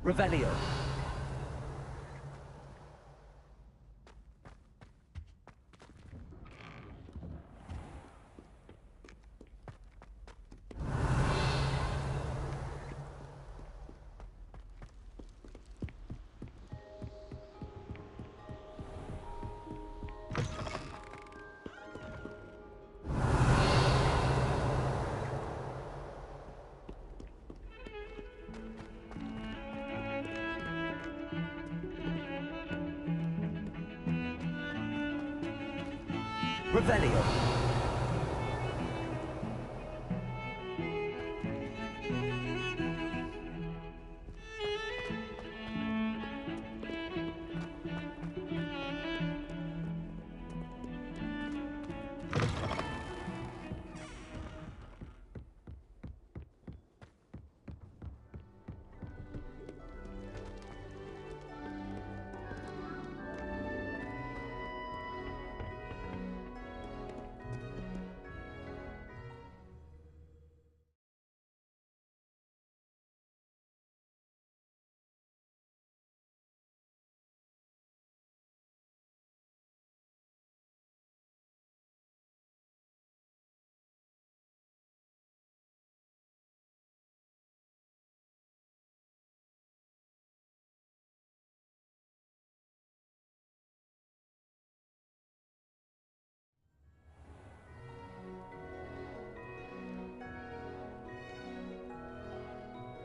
Revelio. Revelio.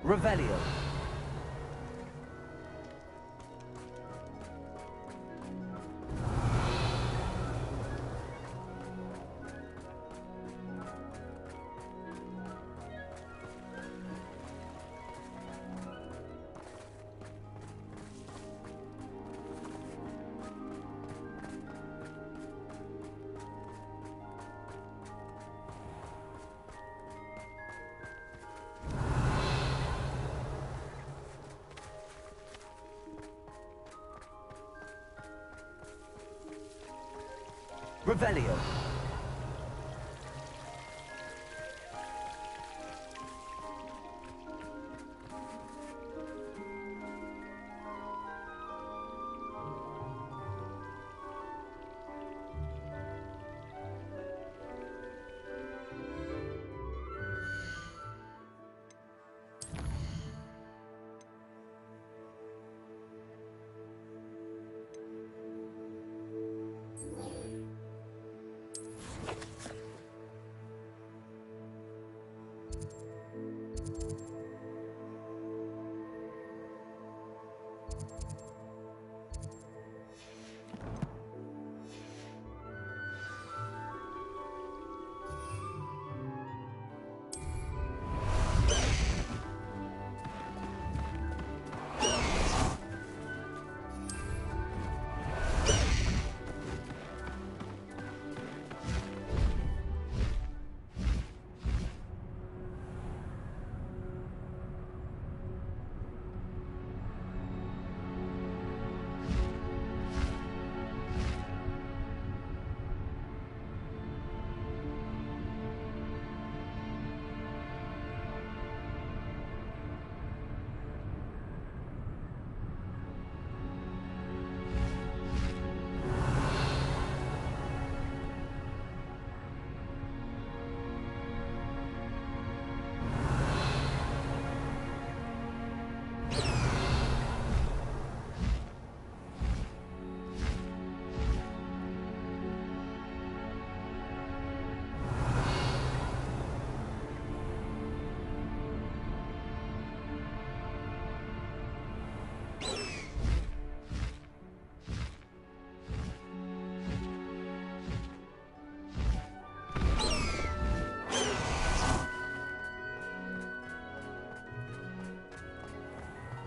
Revelio. Revelio.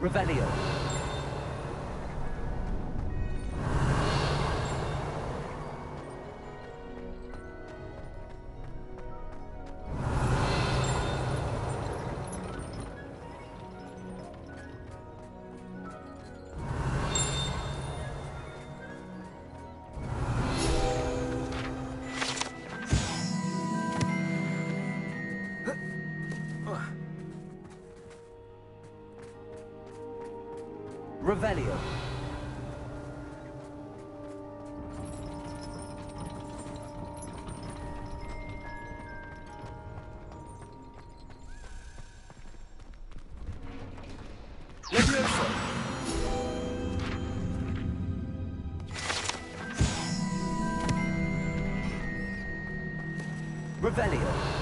Revelio. Revelio. Levioso. Revelio.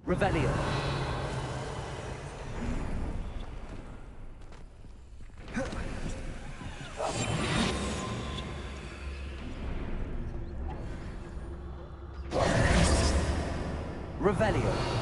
Revelio. Revelio.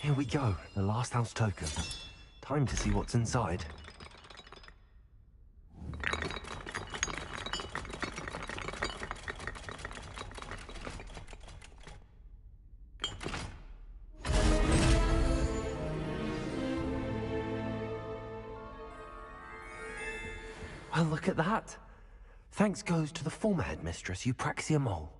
Here we go, the last house token. Time to see what's inside. Well, look at that. Thanks goes to the former headmistress, Eupraxia Mole.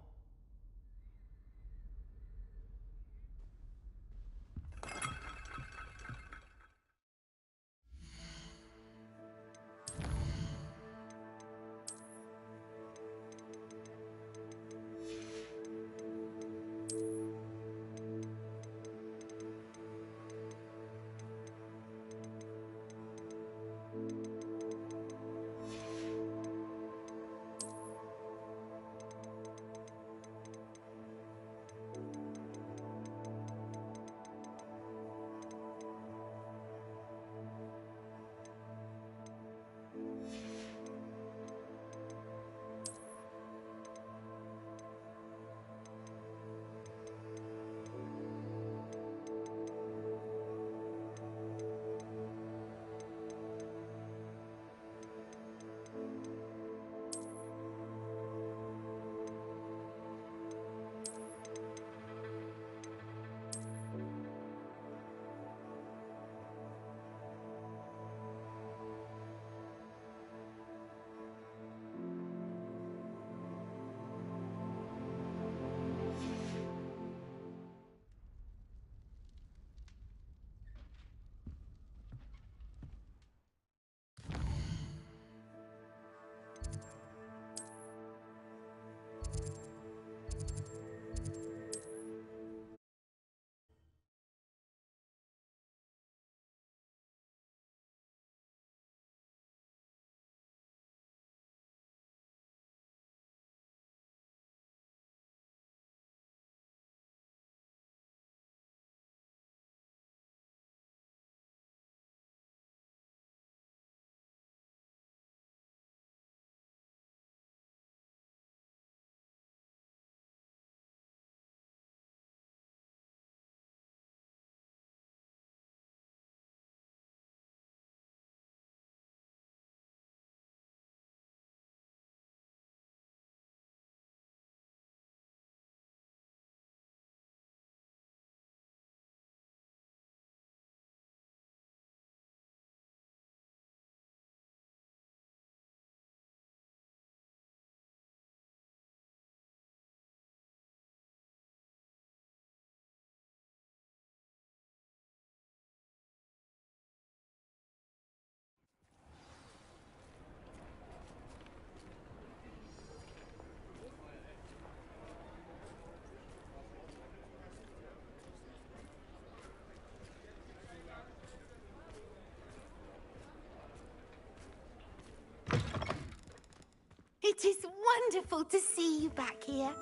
It is wonderful to see you back here.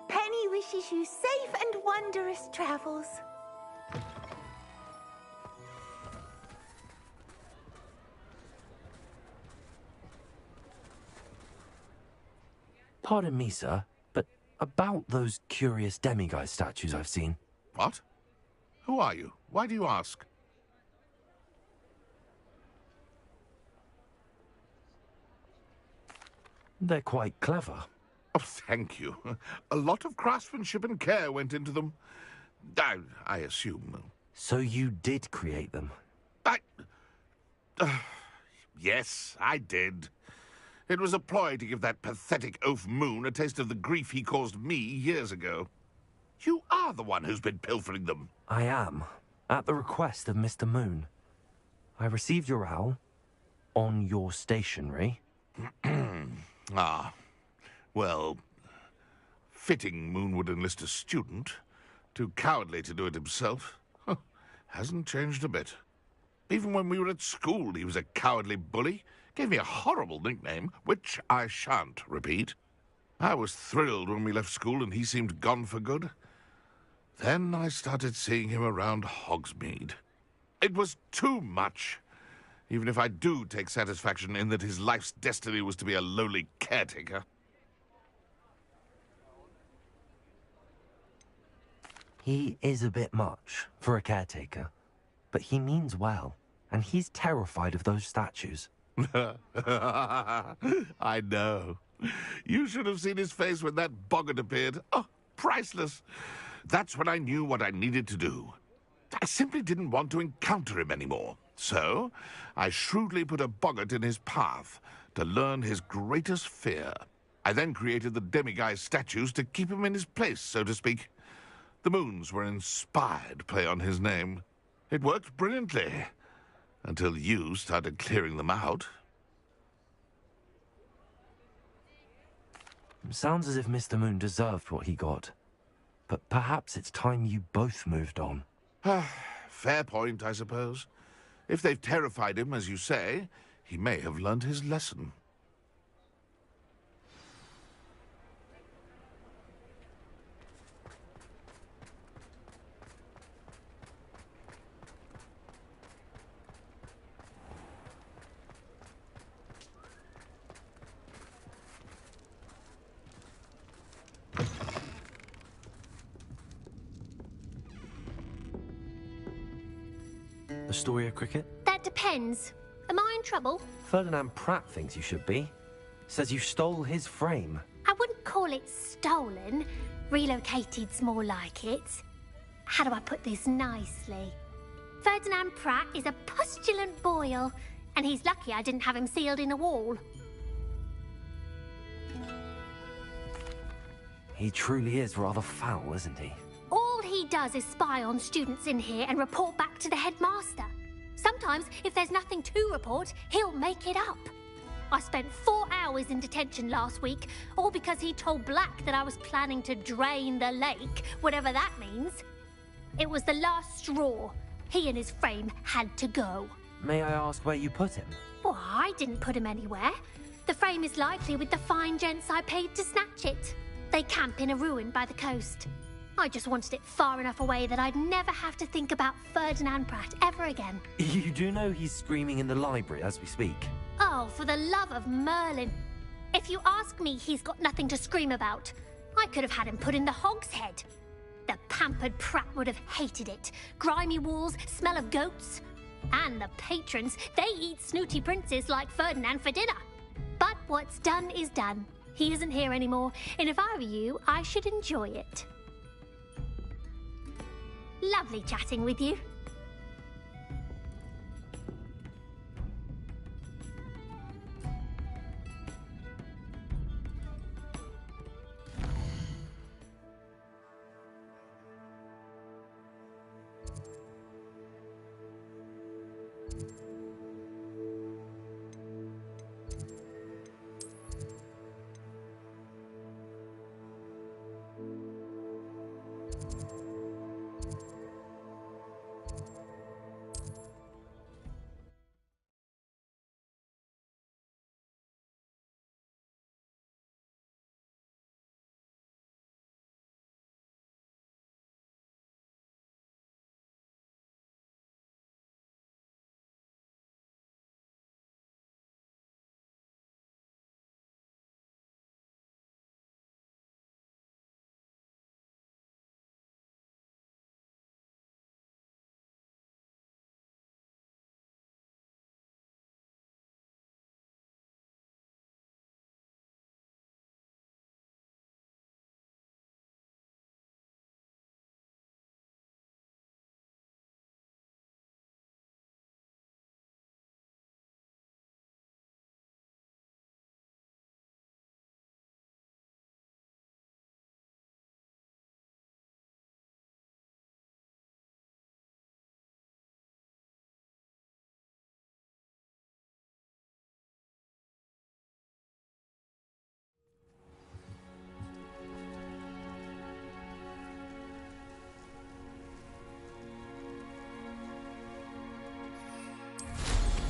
Penny wishes you safe and wondrous travels. Pardon me, sir, but about those curious demiguise statues I've seen. What? Who are you? Why do you ask? They're quite clever. Oh, thank you. A lot of craftsmanship and care went into them. I assume. So you did create them? Yes, I did. It was a ploy to give that pathetic oaf Moon a taste of the grief he caused me years ago. You are the one who's been pilfering them. I am, at the request of Mr. Moon. I received your owl on your stationery. Ah, well, fitting Moon would enlist a student. Too cowardly to do it himself. Huh, hasn't changed a bit. Even when we were at school, he was a cowardly bully. Gave me a horrible nickname, which I shan't repeat. I was thrilled when we left school and he seemed gone for good. Then I started seeing him around Hogsmeade. It was too much. Even if I do take satisfaction in that his life's destiny was to be a lowly caretaker. He is a bit much for a caretaker, but he means well, and he's terrified of those statues. I know. You should have seen his face when that boggart appeared. Oh, priceless. That's when I knew what I needed to do. I simply didn't want to encounter him anymore. So, I shrewdly put a boggart in his path to learn his greatest fear. I then created the demiguise statues to keep him in his place, so to speak. The moons were an inspired play on his name. It worked brilliantly, until you started clearing them out. Sounds as if Mr. Moon deserved what he got. But perhaps it's time you both moved on. Fair point, I suppose. If they've terrified him, as you say, he may have learned his lesson. Astoria Cricket? That depends. Am I in trouble? Ferdinand Pratt thinks you should be. Says you stole his frame. I wouldn't call it stolen. Relocated's more like it. How do I put this nicely? Ferdinand Pratt is a postulant boil, and he's lucky I didn't have him sealed in a wall. He truly is rather foul, isn't he? All he does is spy on students in here and report back to the headmaster. Sometimes, if there's nothing to report, he'll make it up. I spent 4 hours in detention last week, all because he told Black that I was planning to drain the lake, whatever that means. It was the last straw. He and his frame had to go. May I ask where you put him? Well, I didn't put him anywhere. The frame is likely with the fine gents I paid to snatch it. They camp in a ruin by the coast. I just wanted it far enough away that I'd never have to think about Ferdinand Pratt ever again. You do know he's screaming in the library as we speak. Oh, for the love of Merlin. If you ask me, he's got nothing to scream about. I could have had him put in the hogshead. The pampered prat would have hated it. Grimy walls, smell of goats. And the patrons, they eat snooty princes like Ferdinand for dinner. But what's done is done. He isn't here anymore, and if I were you, I should enjoy it. Lovely chatting with you.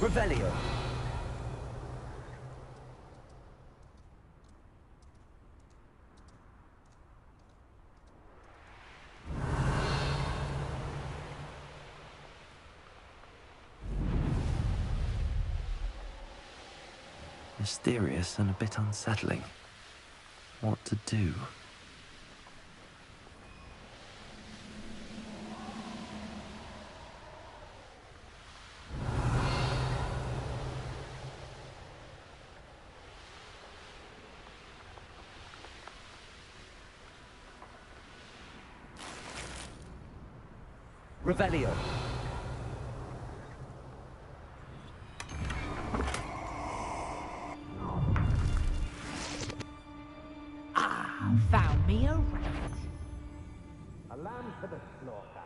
Revelio. Mysterious and a bit unsettling. What to do? Revelio. Found me a rabbit. A lamb for the slaughter.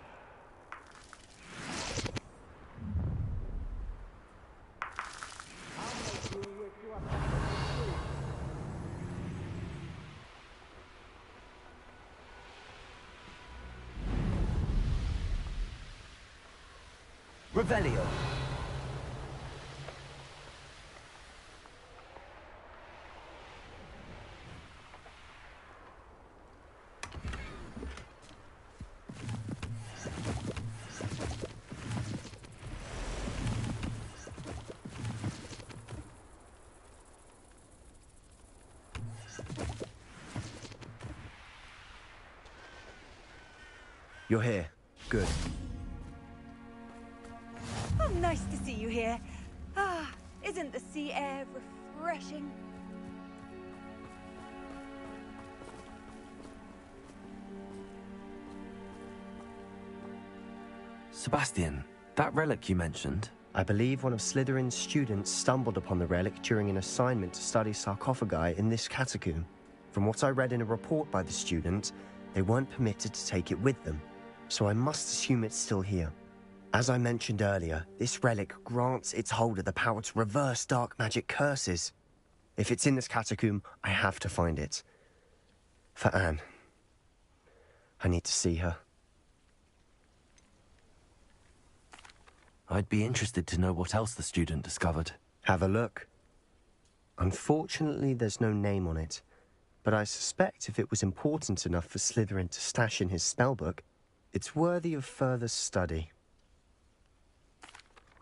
Revelio. You're here. Good. Oh, nice to see you here. Ah, isn't the sea air refreshing? Sebastian, that relic you mentioned, I believe one of Slytherin's students stumbled upon the relic during an assignment to study sarcophagi in this catacomb. From what I read in a report by the student, they weren't permitted to take it with them, so I must assume it's still here. As I mentioned earlier, this relic grants its holder the power to reverse dark magic curses. If it's in this catacomb, I have to find it. For Anne. I need to see her. I'd be interested to know what else the student discovered. Have a look. Unfortunately, there's no name on it, but I suspect if it was important enough for Slytherin to stash in his spellbook, it's worthy of further study.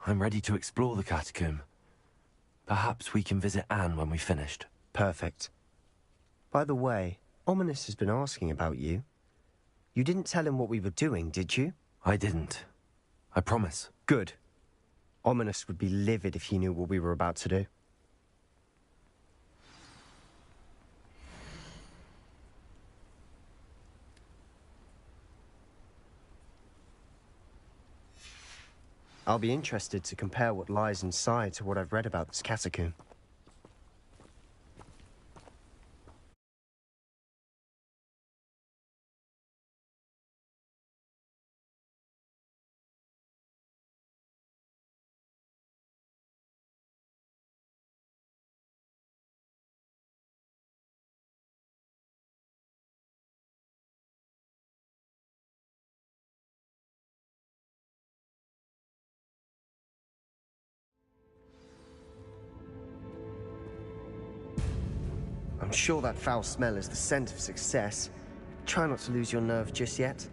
I'm ready to explore the catacomb. Perhaps we can visit Anne when we've finished. Perfect. By the way, Ominous has been asking about you. You didn't tell him what we were doing, did you? I didn't. I promise. Good. Ominous would be livid if he knew what we were about to do. I'll be interested to compare what lies inside to what I've read about this catacomb. I'm sure that foul smell is the scent of success. Try not to lose your nerve just yet.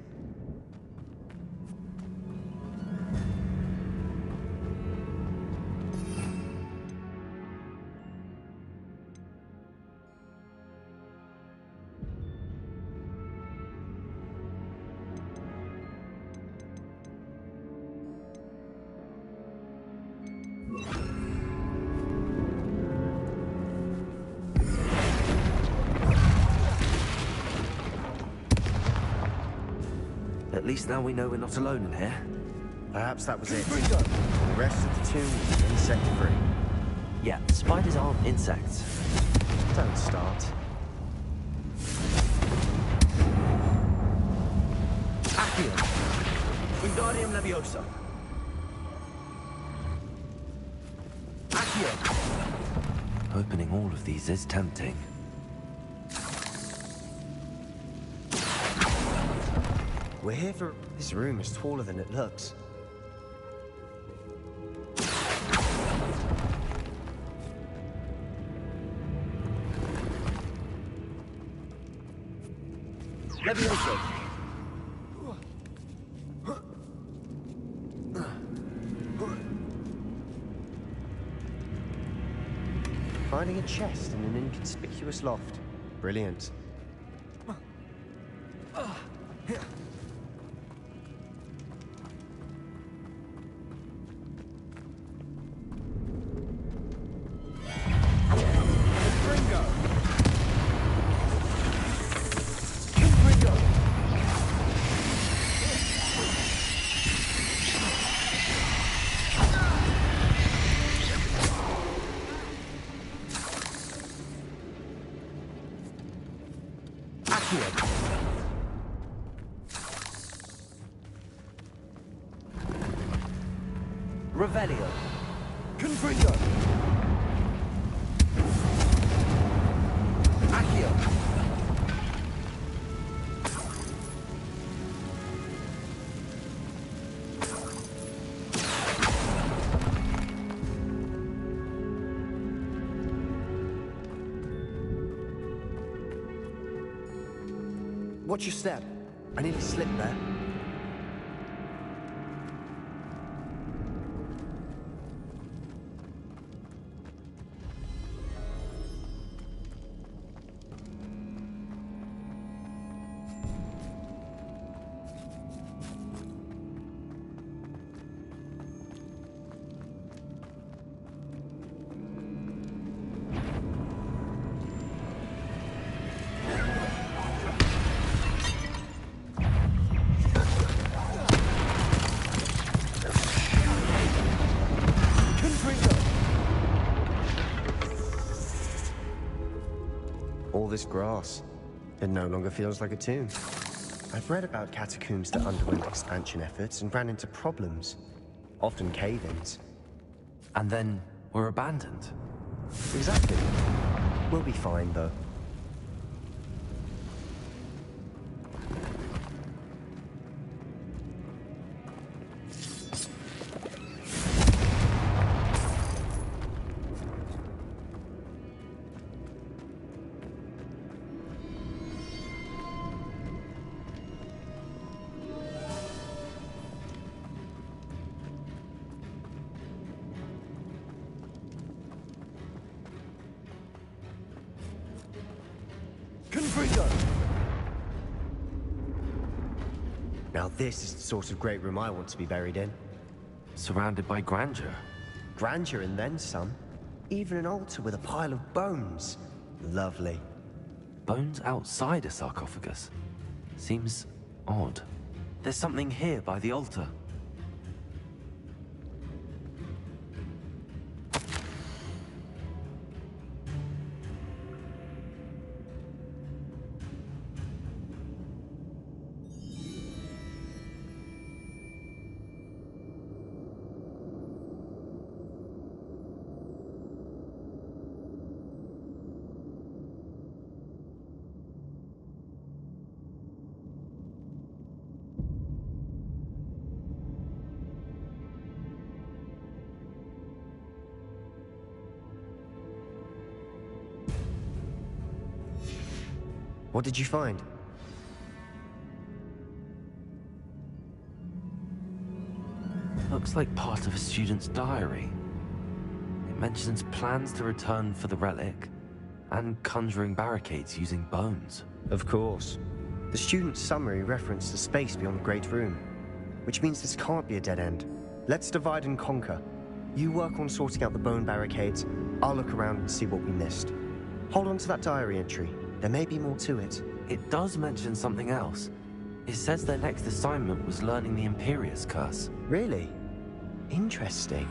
At least now we know we're not alone in here. Perhaps that was it. The rest of the tomb was insect-free. Yeah, spiders aren't insects. Don't start. Accio! Wingardium Leviosa! Accio! Opening all of these is tempting. We're here for... This room is taller than it looks. Leviosa! Finding a chest in an inconspicuous loft. Brilliant. Revelio. Confringo! Accio. Watch your step. I nearly slipped there. All this grass. It no longer feels like a tomb. I've read about catacombs that underwent expansion efforts and ran into problems. Often cave-ins. And then we're abandoned. Exactly. We'll be fine, though. Now this is the sort of great room I want to be buried in. Surrounded by grandeur. Grandeur and then some. Even an altar with a pile of bones. Lovely. Bones outside a sarcophagus. Seems odd. There's something here by the altar. What did you find? Looks like part of a student's diary. It mentions plans to return for the relic and conjuring barricades using bones. Of course. The student's summary referenced the space beyond the Great Room, which means this can't be a dead end. Let's divide and conquer. You work on sorting out the bone barricades, I'll look around and see what we missed. Hold on to that diary entry. There may be more to it. It does mention something else. It says their next assignment was learning the Imperious Curse. Really? Interesting.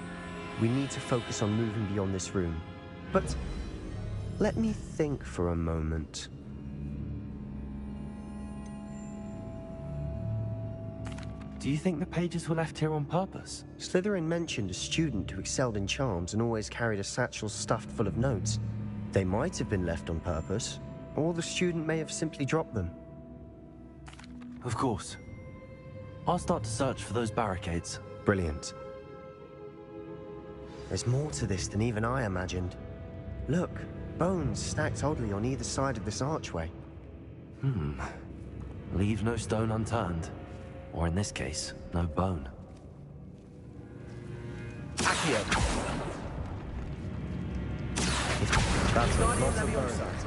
We need to focus on moving beyond this room. But let me think for a moment. Do you think the pages were left here on purpose? Slytherin mentioned a student who excelled in charms and always carried a satchel stuffed full of notes. They might have been left on purpose, or the student may have simply dropped them. Of course. I'll start to search for those barricades. Brilliant. There's more to this than even I imagined. Look, bones stacked oddly on either side of this archway. Leave no stone unturned. Or in this case, no bone. Accio! That's a lot of bones.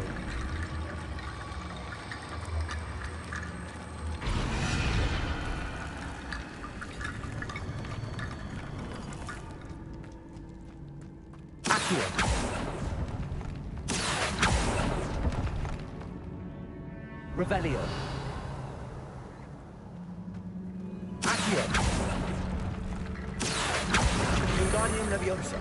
Revelio. Accio! Wingardium Leviosa.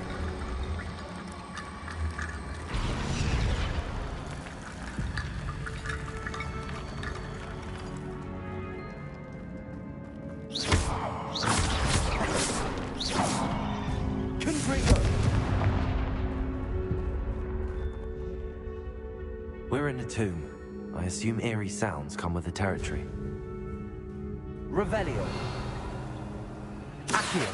We're in a tomb. I assume eerie sounds come with the territory. Revelio. Accio.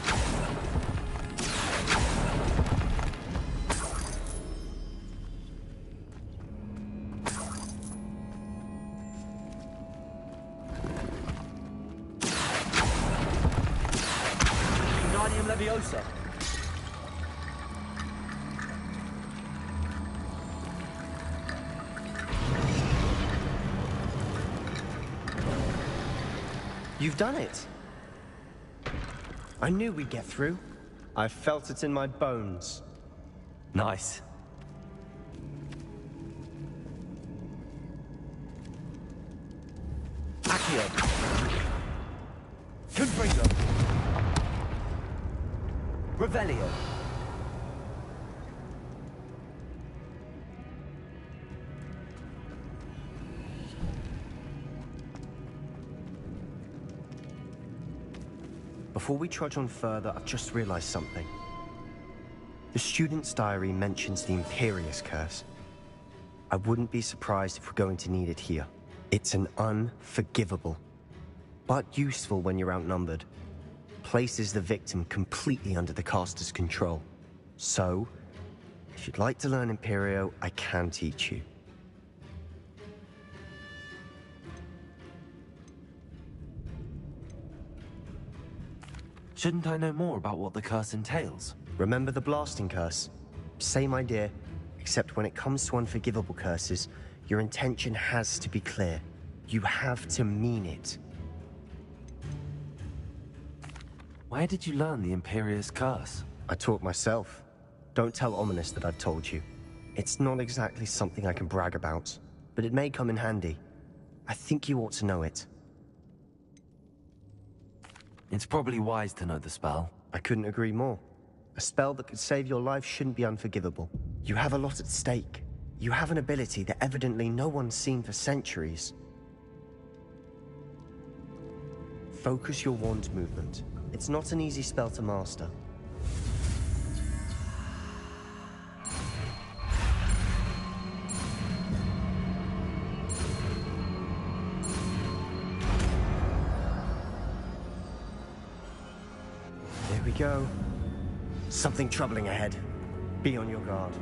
Wingardium Leviosa. You've done it. I knew we'd get through. I felt it in my bones. Nice. Accio. Confringo. Revelio. Before we trudge on further, I've just realized something. The student's diary mentions the Imperious Curse. I wouldn't be surprised if we're going to need it here. It's an unforgivable, but useful when you're outnumbered. Places the victim completely under the caster's control. So, if you'd like to learn Imperio, I can teach you. Shouldn't I know more about what the curse entails? Remember the blasting curse? Same idea, except when it comes to unforgivable curses, your intention has to be clear. You have to mean it. Where did you learn the Imperious Curse? I taught myself. Don't tell Ominous that I've told you. It's not exactly something I can brag about, but it may come in handy. I think you ought to know it. It's probably wise to know the spell. I couldn't agree more. A spell that could save your life shouldn't be unforgivable. You have a lot at stake. You have an ability that evidently no one's seen for centuries. Focus your wand movement. It's not an easy spell to master. There we go. Something troubling ahead. Be on your guard.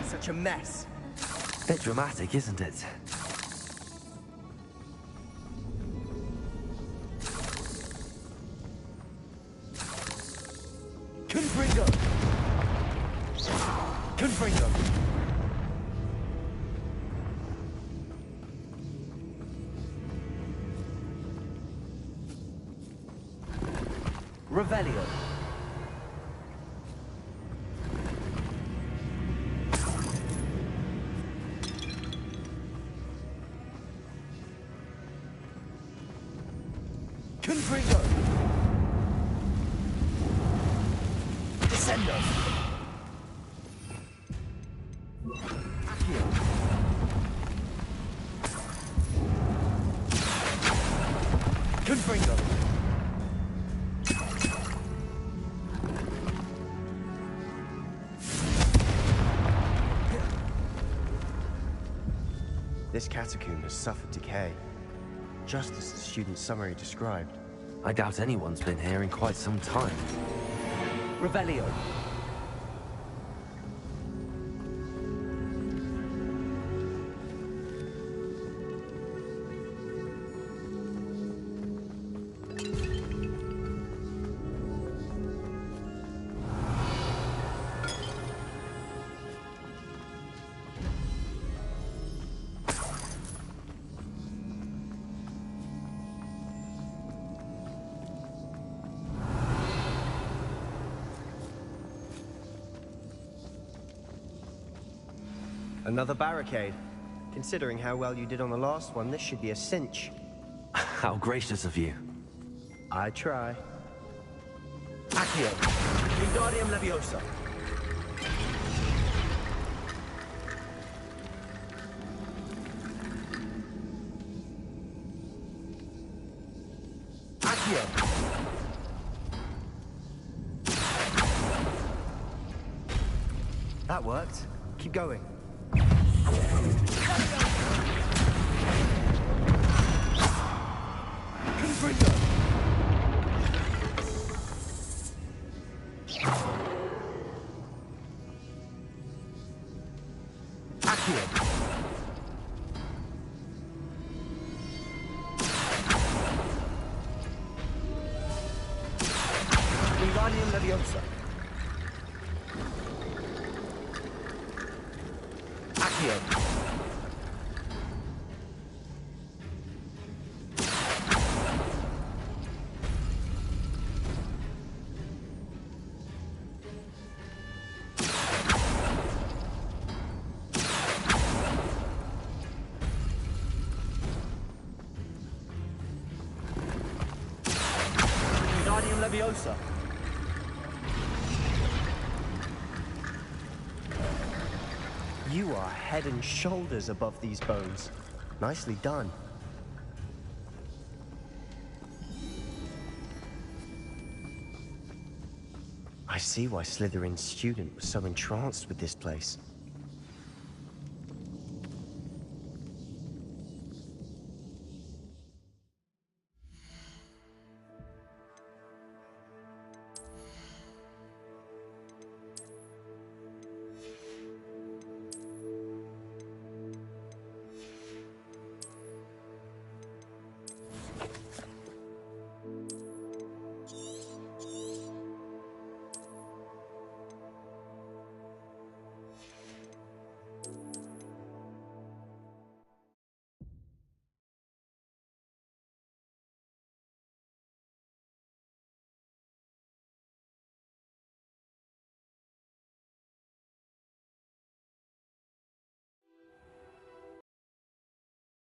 Such a mess. Bit dramatic, isn't it? Confringo! Confringo! Revelio. Confringo! Descendo! This catacomb has suffered decay, just as the student's summary described. I doubt anyone's been here in quite some time. Revelio. Another barricade. Considering how well you did on the last one, this should be a cinch. How gracious of you. I try. Accio. Wingardium Leviosa. Accio. That worked. Keep going. Gryffindor. Accio. Wingardium Leviosa. Accio. Wingardium Leviosa. You are head and shoulders above these bones. Nicely done. I see why Slytherin's student was so entranced with this place.